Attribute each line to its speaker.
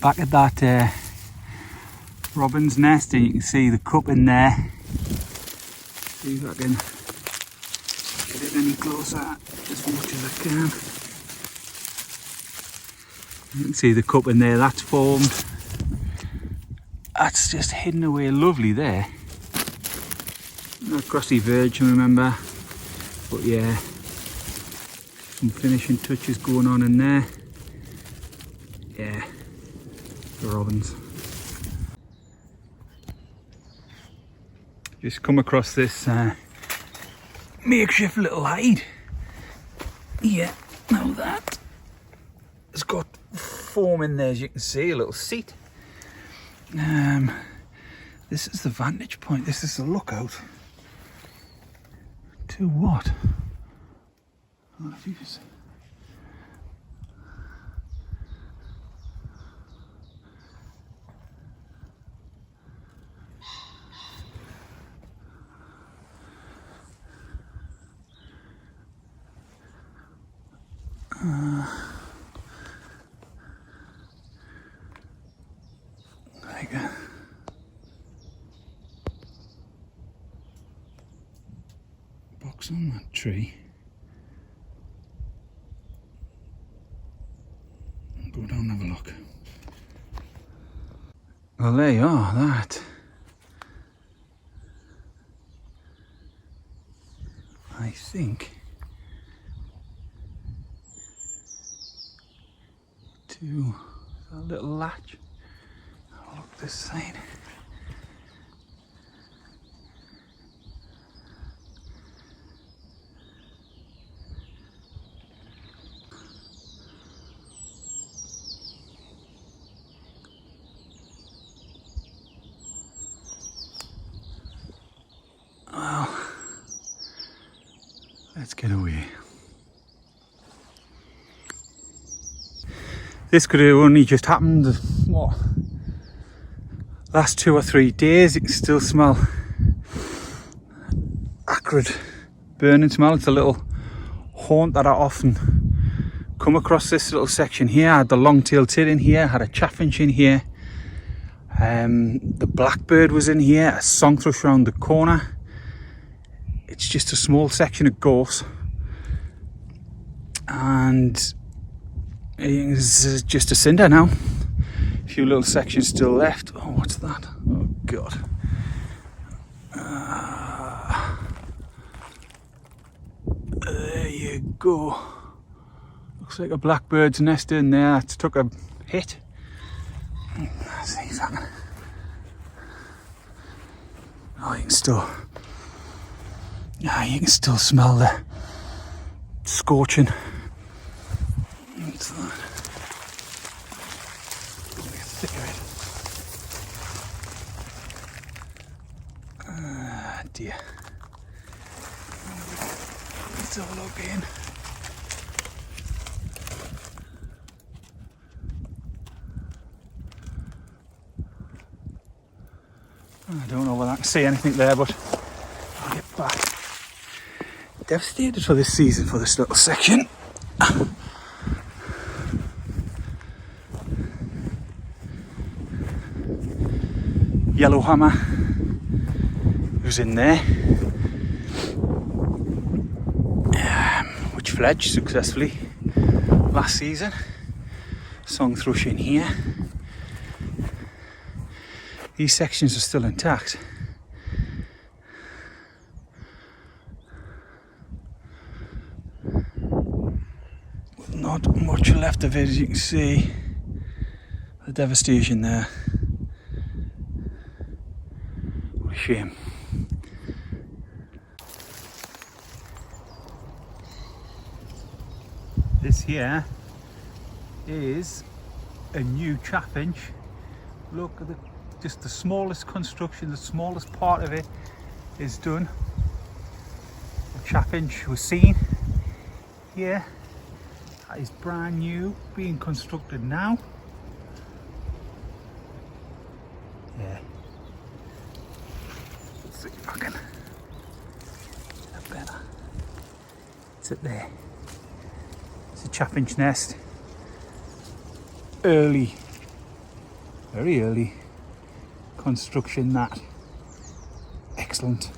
Speaker 1: back at that robin's nest, and you can see the cup in there. See if I can get it any closer, as much as I can. You can see the cup in there, that's formed. That's just hidden away lovely there. Not grassy virgin, remember, but yeah, some finishing touches going on in there. Yeah, the robins. Just come across this makeshift little hide. Yeah, now that it's got foam in there, as you can see, a little seat. This is the vantage point, this is the lookout. To what? Oh, if you just... like a box on that tree. Go down and have a look. Well, there you are, that. I think to that little latch. I'll look this side. Well, let's get away. This could have only just happened, what, last 2 or 3 days. You can still smell acrid burning smell. It's a little haunt that I often come across, this little section here. I had the long-tailed tit in here, had a chaffinch in here, the blackbird was in here, a song thrush around the corner. It's just a small section of gorse, and it's just a cinder now. A few little sections still left. Oh, what's that? Oh God. There you go. Looks like a blackbird's nest in there. It's took a hit. Let's see if I can... Oh, you can still... Yeah, you can still smell the scorching. What's that? Thick of it. Ah, dear. Let's have a look in. I don't know whether I can see anything there, but I'll get back. Devastated for this season for this little section. Yellowhammer was in there, which fledged successfully last season. Song thrush in here. These sections are still intact. Not much left of it, as you can see. The devastation there. What a shame. This here is a new chaffinch. Look at just the smallest construction, the smallest part of it is done. The chaffinch was seen here. That is brand new, being constructed now. Yeah. Let's see if I can get a better. It's it there. It's a chaffinch nest. Early Very early construction that. Excellent.